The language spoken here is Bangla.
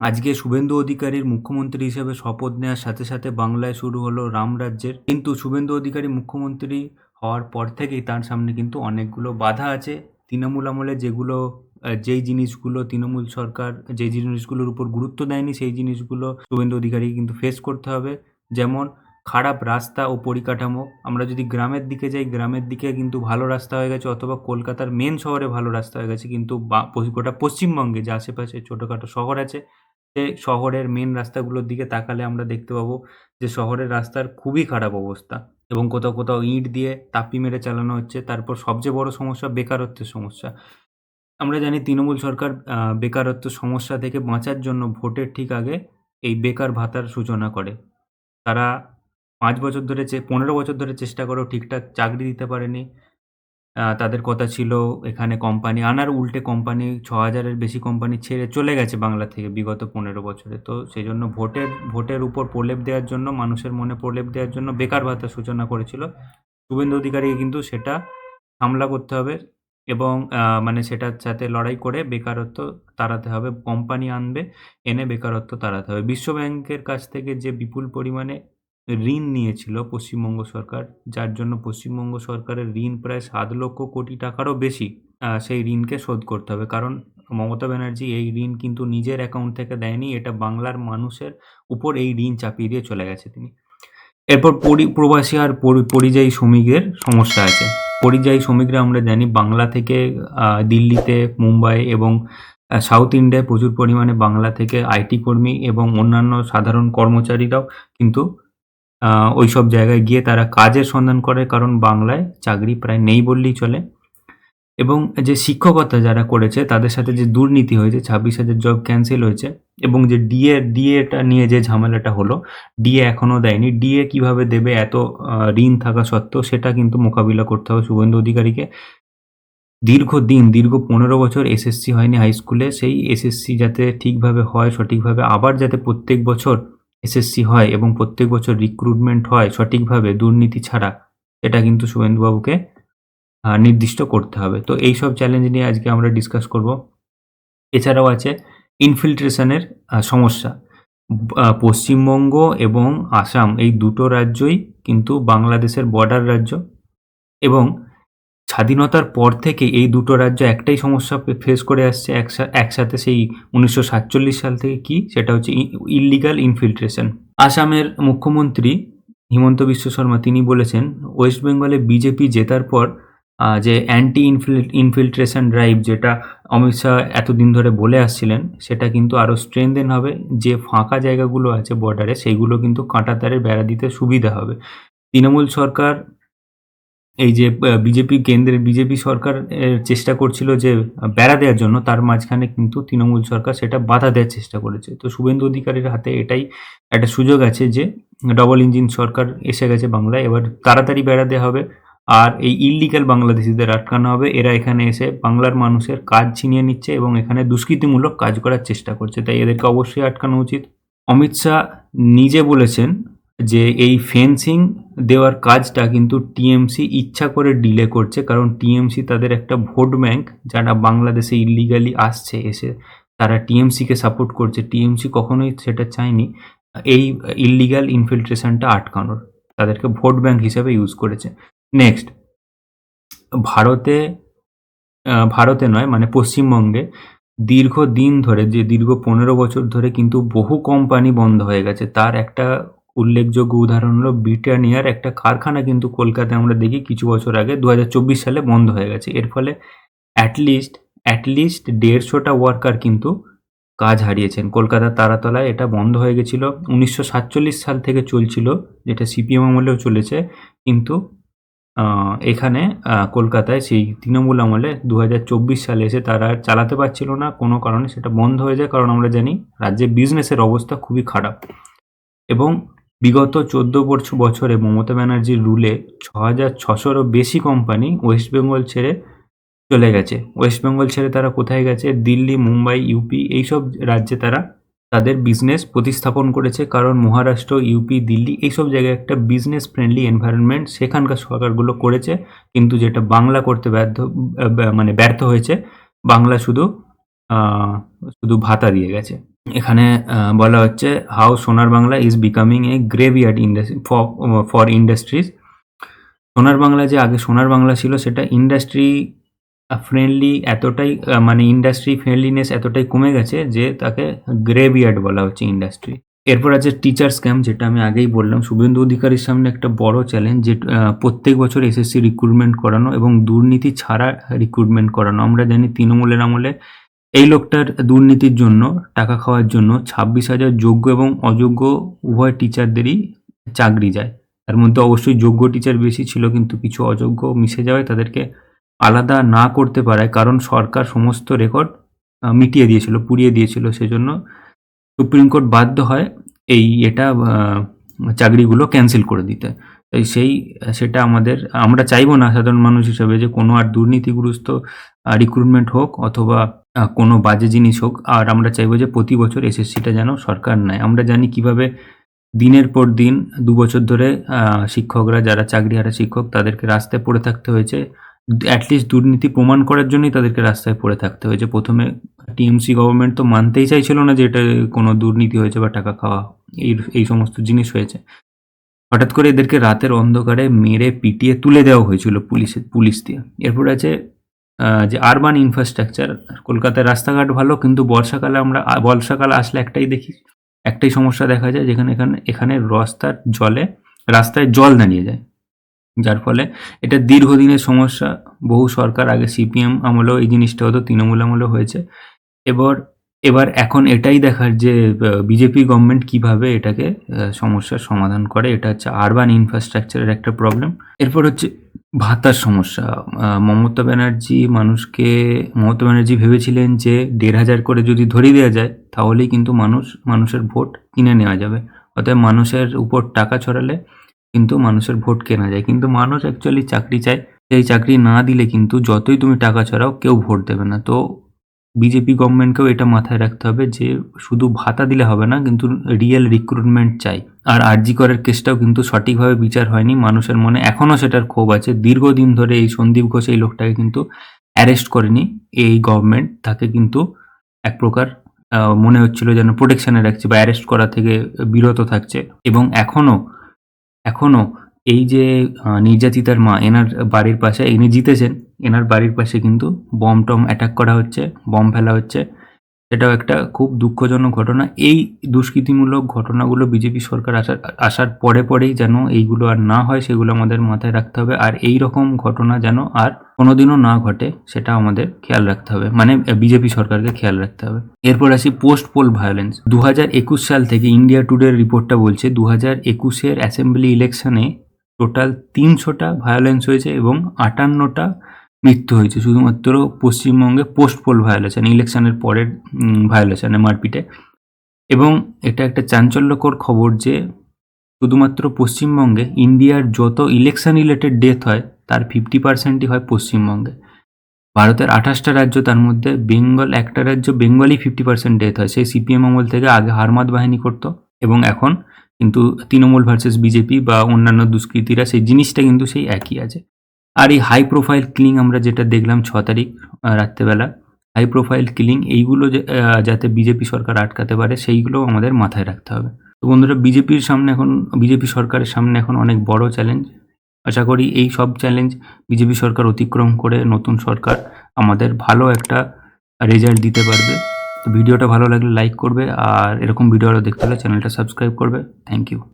আজকে শুভেন্দু অধিকারীর মুখ্যমন্ত্রী হিসেবে শপথ নেওয়ার সাথে সাথে বাংলায় শুরু হলো রামরাজ্যের। কিন্তু শুভেন্দু অধিকারী মুখ্যমন্ত্রী হওয়ার পর থেকেই তার সামনে কিন্তু অনেকগুলো বাধা আছে। তৃণমূল আমলে যেগুলো যেই জিনিসগুলো তৃণমূল সরকার যে জিনিসগুলোর উপর গুরুত্ব দেয়নি, সেই জিনিসগুলো শুভেন্দু অধিকারীকে কিন্তু ফেস করতে হবে। যেমন খারাপ রাস্তা ও পরিকাঠামো। আমরা যদি গ্রামের দিকে যাই, গ্রামের দিকে কিন্তু ভালো রাস্তা হয়ে গেছে, অথবা কলকাতার মেন শহরে ভালো রাস্তা হয়ে গেছে। কিন্তু গোটা পশ্চিমবঙ্গে যে আশেপাশে ছোটখাটো শহর আছে, শহরের মেন রাস্তাগুলোর দিকে তাকালে আমরা দেখতে পাবো যে শহরের রাস্তার খুবই খারাপ অবস্থা এবং কোথাও কোথাও ইট দিয়ে তাপ্পি মেরে চালানো হচ্ছে। তারপর সবচেয়ে বড় সমস্যা বেকারত্বের সমস্যা। আমরা জানি তৃণমূল সরকার বেকারত্ব সমস্যা থেকে বাঁচার জন্য ভোটের ঠিক আগে এই বেকার ভাতার সূচনা করে। তারা ৫ বছর ধরে ১৫ বছর ধরে চেষ্টা করেও ঠিকঠাক চাকরি দিতে পারেনি। তাদের কথা ছিল এখানে কোম্পানি আনার, উল্টে কোম্পানি ৬,০০০ এর বেশি কোম্পানি ছেড়ে চলে গেছে বাংলা থেকে বিগত ১৫ বছরে। তো সেজন্য ভোটের উপর প্রলেপ দেওয়ার জন্য, মানুষের মনে প্রলেপ দেওয়ার জন্য বেকার ভাতার সূচনা করেছিল। শুভেন্দু অধিকারীকে কিন্তু সেটা সামলা করতে হবে এবং মানে সেটার সাথে লড়াই করে বেকারত্ব তাড়াতে হবে। কোম্পানি আনবে, এনে বেকারত্ব তাড়াতে হবে। বিশ্বব্যাংকের কাছ থেকে যে বিপুল পরিমাণে ঋণ নিয়েছিল পশ্চিমবঙ্গ সরকার, যার জন্য পশ্চিমবঙ্গ সরকারের ঋণ প্রায় ৭,০০,০০০ কোটি টাকারও বেশি। সেই ঋণকে শোধ করতে হবে। কারণ মমতা ব্যানার্জি এই ঋণ কিন্তু নিজের অ্যাকাউন্ট থেকে দেয়নি। এটা বাংলার মানুষের উপর এই ঋণ চাপিয়ে দিয়ে চলে গেছে তিনি। এরপর প্রবাসী আর পরিযায়ী শ্রমিকের সমস্যা আছে। পরিযায়ী শ্রমিকরা আমরা জানি বাংলা থেকে দিল্লিতে, মুম্বাই এবং সাউথ ইন্ডিয়ায় প্রচুর পরিমাণে বাংলা থেকে আইটি কর্মী এবং অন্যান্য সাধারণ কর্মচারীরাও কিন্তু ওইসব জায়গায় গিয়ে তারা কাজের সন্ধান করে, কারণ বাংলায় চাকরি প্রায় নেই বললেই চলে। এবং যে শিক্ষকতা যারা করেছে তাদের সাথে যে দুর্নীতি হয়েছে, ২৬,০০০ জব ক্যানসেল হয়েছে এবং যে ডিএটা নিয়ে যে ঝামেলাটা হলো, ডিএ এখনো দেয়নি। ডিএ কিভাবে দেবে এত ঋণ থাকা সত্ত্বেও, সেটা কিন্তু মোকাবিলা করতে হবে শুভেন্দু অধিকারীকে। দীর্ঘ ১৫ বছর এসএসসি হয়নি হাই স্কুলে, সেই এসএসসি যাতে ঠিকভাবে হয়, সঠিকভাবে আবার যাতে প্রত্যেক বছর এসএসসি হয় এবং প্রত্যেক বছর রিক্রুটমেন্ট হয় সঠিকভাবে দুর্নীতি ছাড়া, এটা কিন্তু শুভেন্দুবাবুকে নির্দিষ্ট করতে হবে। তো এইসব চ্যালেঞ্জ নিয়ে আজকে আমরা ডিসকাস করব। এছাড়াও আছে ইনফিল্ট্রেশনের সমস্যা। পশ্চিমবঙ্গ এবং আসাম এই দুটো রাজ্যই কিন্তু বাংলাদেশের বর্ডার রাজ্য এবং স্বাধীনতার পর থেকে এই দুটো রাজ্য একটাই সমস্যা ফেস করে আসছে একসাথে সেই ১৯৪৭ সাল থেকে, কি সেটা হচ্ছে ইল্লিগাল ইনফিল্ট্রেশন। আসামের মুখ্যমন্ত্রী হিমন্ত বিশ্ব শর্মা তিনি বলেছেন ওয়েস্ট বেঙ্গলে বিজেপি জেতার পর যে অ্যান্টি ইনফিল্ট্রেশন ড্রাইভ যেটা অমিত শাহ এতদিন ধরে বলে আসছিলেন, সেটা কিন্তু আরও স্ট্রেংথেন হবে। যে ফাঁকা জায়গাগুলো আছে বর্ডারে, সেইগুলো কিন্তু কাঁটাতারের বেড়া দিতে সুবিধা হবে। তৃণমূল সরকার এই যে কেন্দ্রের বিজেপি সরকার চেষ্টা করছিল যে বেড়া দেওয়ার জন্য, তার মাঝখানে কিন্তু তৃণমূল সরকার সেটা বাধা দেওয়ার চেষ্টা করেছে। তো শুভেন্দু অধিকারীর হাতে এটাই একটা সুযোগ আছে যে ডবল ইঞ্জিন সরকার এসে গেছে বাংলায়, এবার তাড়াতাড়ি বেড়া দেওয়া হবে আর এই ইল্লিগাল বাংলাদেশিদের আটকানো হবে। এরা এখানে এসে বাংলার মানুষের কাজ ছিনিয়ে নিচ্ছে এবং এখানে দুষ্কৃতিমূলক কাজ করার চেষ্টা করছে, তাই এদেরকে অবশ্যই আটকানো উচিত। অমিত শাহ নিজে বলেছেন যে এই ফেন্সিং দেওয়ার কাজটা কিন্তু টিএমসি ইচ্ছা করে ডিলে করছে, কারণ টিএমসি তাদের একটা ভোট ব্যাংক, যারা বাংলাদেশে ইল্লিগালি আসছে এসে তারা টিএমসিকে সাপোর্ট করছে। টিএমসি কখনোই সেটা চায়নি এই ইল্লিগাল ইনফিল্ট্রেশনটা আটকানোর, তাদেরকে ভোট ব্যাংক হিসেবে ইউজ করেছে। নেক্সট, ভারতে ভারতে নয় মানে পশ্চিমবঙ্গে দীর্ঘদিন ধরে, যে দীর্ঘ ১৫ বছর ধরে কিন্তু বহু কোম্পানি বন্ধ হয়ে গেছে। তার একটা উল্লেখযোগ্য উদাহরণ হলো ব্রিটানিয়ার একটা কারখানা কিন্তু কলকাতায় আমরা দেখি কিছু বছর আগে ২০২৪ সালে বন্ধ হয়ে গেছে। এর ফলে অ্যাটলিস্ট ১৫০টা ওয়ার্কার কিন্তু কাজ হারিয়েছেন। কলকাতার তারাতলায় এটা বন্ধ হয়ে গেছিল। ১৯৪৭ সাল থেকে চলছিল, যেটা সিপিএম আমলেও চলেছে, কিন্তু এখানে কলকাতায় সেই তৃণমূল আমলে ২০২৪ সালে এসে তারা আর চালাতে পারছিল না, কোনো কারণে সেটা বন্ধ হয়ে যায়। কারণ আমরা জানি রাজ্যে বিজনেসের অবস্থা খুবই খারাপ এবং বিগত ১৪ বছরে মমতা ব্যানার্জির রুলে ৬,৬০০রও বেশি কোম্পানি ওয়েস্ট বেঙ্গল ছেড়ে চলে গেছে। ওয়েস্ট বেঙ্গল ছেড়ে তারা কোথায় গেছে? দিল্লি, মুম্বাই, ইউপি এইসব রাজ্যে তারা তাদের বিজনেস প্রতিস্থাপন করেছে, কারণ মহারাষ্ট্র, ইউপি, দিল্লি এইসব জায়গায় একটা বিজনেস ফ্রেন্ডলি এনভায়রনমেন্ট সেখানকার সরকারগুলো করেছে, কিন্তু যেটা বাংলা করতে ব্যর্থ হয়েছে। বাংলা শুধু শুধু ভাতা দিয়ে গেছে। এখানে বলা হচ্ছে হাউ সোনার Bangla is becoming A graveyard industry for industries. সোনার বাংলা যে আগে সোনার বাংলা ছিল সেটা ইন্ডাস্ট্রি ফ্রেন্ডলি এতটাই মানে ইন্ডাস্ট্রি ফ্রেন্ডলিনেস এতটাই কমে গেছে যে তাকে গ্রেভিয়ার্ড বলা হচ্ছে ইন্ডাস্ট্রি। এরপর আছে টিচার স্ক্যাম, যেটা আমি আগেই বললাম। শুভেন্দু অধিকারীর সামনে একটা বড় চ্যালেঞ্জ যে প্রত্যেক বছর এসএসসি রিক্রুটমেন্ট করানো এবং দুর্নীতি ছাড়া রিক্রুটমেন্ট করানো। আমরা জানি তৃণমূলের আমলে এই লোকটার দুর্নীতির জন্য, টাকা খাওয়ার জন্য 26,000 যোগ্য এবং অযোগ্য উভয় টিচারদেরই চাকরি যায়। তার মধ্যে অবশ্যই যোগ্য টিচার বেশি ছিল, কিন্তু কিছু অযোগ্য মিশে যাওয়ায় তাদেরকে আলাদা না করতে পারায়, কারণ সরকার সমস্ত রেকর্ড মিটিয়ে দিয়েছিল, পুড়িয়ে দিয়েছিল, সেজন্য সুপ্রিম কোর্ট বাধ্য হয় এটা চাকরিগুলো ক্যান্সেল করে দিতে। তাই সেটা আমরা চাইবো না সাধারণ মানুষ হিসেবে যে কোনো আর দুর্নীতিগ্রস্ত রিক্রুটমেন্ট হোক অথবা কোনো বাজে জিনিস হোক। আর আমরা চাইবো যে প্রতি বছর এসএসসিটা যেন সরকার নেয়। আমরা জানি কিভাবে দিনের পর দিন 2 বছর ধরে শিক্ষকরা, যারা চাকরিহারা শিক্ষক, তাদেরকে রাস্তায় পড়ে থাকতে হয়েছে। অ্যাটলিস্ট দুর্নীতি প্রমাণ করার জন্যই তাদেরকে রাস্তায় পড়ে থাকতে হয়েছে। প্রথমে টিএমসি গভর্নমেন্ট তো মানতেই চাইছিল না যে এটা কোনো দুর্নীতি হয়েছে বা টাকা খাওয়া এই সমস্ত জিনিস হয়েছে। হঠাৎ করে এদেরকে রাতের অন্ধকারে মেরে পিটিয়ে তুলে দেওয়া হয়েছিল পুলিশ দিয়ে। এরপর আছে যে আরবান ইনফ্রাস্ট্রাকচার। কলকাতার রাস্তাঘাট ভালো, কিন্তু বর্ষাকাল আসলে একটাই সমস্যা দেখা যায়, যেখানে এখানে রাস্তায় জল দাঁড়িয়ে যায়, যার ফলে এটা দীর্ঘদিনের সমস্যা। বহু সরকার, আগে সিপিএম আমলেও এই জিনিসটা হতো, তৃণমূল আমলেও হয়েছে। এবার এখন এটাই দেখার যে বিজেপি গভর্নমেন্ট কিভাবে এটাকে সমস্যার সমাধান করে। এটা হচ্ছে আরবান ইনফ্রাস্ট্রাকচারের একটা প্রবলেম। এরপর হচ্ছে ভাতার সমস্যা। মমতা ব্যানার্জি ভেবেছিলেন যে 1,500 করে যদি ধরিয়ে দেওয়া যায় তাহলেই কিন্তু মানুষের ভোট কিনে নেওয়া যাবে। অতএব মানুষের উপর টাকা ছড়ালে কিন্তু মানুষের ভোট কেনা যায়, কিন্তু মানুষ অ্যাকচুয়ালি চাকরি চায়। সেই চাকরি না দিলে কিন্তু যতই তুমি টাকা ছড়াও কেউ ভোট দেবে না। তো বিজেপি গভর্নমেন্টকেও এটা মাথায় রাখতে হবে যে শুধু ভাতা দিলে হবে না, কিন্তু রিয়েল রিক্রুটমেন্ট চাই। আর আরজি করের কেসটাও কিন্তু সঠিকভাবে বিচার হয়নি। মানুষের মনে এখনও সেটার ক্ষোভ আছে। দীর্ঘদিন ধরে এই সন্দীপ ঘোষ এই লোকটাকে কিন্তু অ্যারেস্ট করেনি এই গভর্নমেন্ট। তাকে কিন্তু এক প্রকার মনে হচ্ছিল যেন প্রোটেকশনে রাখছে বা অ্যারেস্ট করা থেকে বিরত থাকছে। এবং এখনো এই যে নির্যাতিতার মা, এনার বাড়ির পাশে, ইনি জিতেছেন, এনার বাড়ির পাশে কিন্তু বম অ্যাটাক করা হচ্ছে, বম ফেলা হচ্ছে। এটাও একটা খুব দুঃখজনক ঘটনা। এই দুষ্কৃতিমূলক ঘটনাগুলো বিজেপি সরকার আসার পরেই যেন এইগুলো আর না হয়, সেগুলো আমাদের মাথায় রাখতে হবে। আর এই রকম ঘটনা যেন আর কোনোদিনও না ঘটে, সেটা আমাদের খেয়াল রাখতে হবে, মানে বিজেপি সরকারকে খেয়াল রাখতে হবে। এরপর আসি পোস্ট পোল ভায়োলেন্স। 2021 সাল থেকে ইন্ডিয়া টুডের রিপোর্টটা বলছে 2021-এর অ্যাসেম্বলি ইলেকশনে টোটাল 300টা ভায়োলেন্স হয়েছে এবং 58টা মৃত্যু হয়েছে শুধুমাত্র পশ্চিমবঙ্গে পোস্ট পোল ভায়োলেশন, ইলেকশনের পরের ভায়োলেশনে, মারপিটে। এবং এটা একটা চাঞ্চল্যকর খবর যে শুধুমাত্র পশ্চিমবঙ্গে ইন্ডিয়ার যত ইলেকশন রিলেটেড ডেথ হয় তার 50%ই হয় পশ্চিমবঙ্গে। ভারতের 28টা রাজ্য, তার মধ্যে বেঙ্গল একটা রাজ্য, বেঙ্গলই 50% ডেথ হয়। সেই সিপিএম আমল থেকে আগে হারমাদ বাহিনী করতো, এবং এখন কিন্তু তৃণমূল ভার্সেস বিজেপি বা অন্যান্য দুষ্কৃতীরা, সেই জিনিসটা কিন্তু সেই একই আছে। আর এই হাই প্রোফাইল কিলিং আমরা যেটা দেখলাম 6 তারিখ রাত্রেবেলা, হাই প্রোফাইল কিলিং, এইগুলো যাতে বিজেপি সরকার আটকাতে পারে সেইগুলো আমাদের মাথায় রাখতে হবে। তো বন্ধুরা, বিজেপি সরকারের সামনে এখন অনেক বড় চ্যালেঞ্জ। আশা করি এই সব চ্যালেঞ্জ বিজেপি সরকার অতিক্রম করে নতুন সরকার আমাদের ভালো একটা রেজাল্ট দিতে পারবে। তো ভিডিওটা ভালো লাগলে লাইক করবে, আর এরকম ভিডিও আরও দেখতে হলে চ্যানেলটা সাবস্ক্রাইব করবে। Thank you.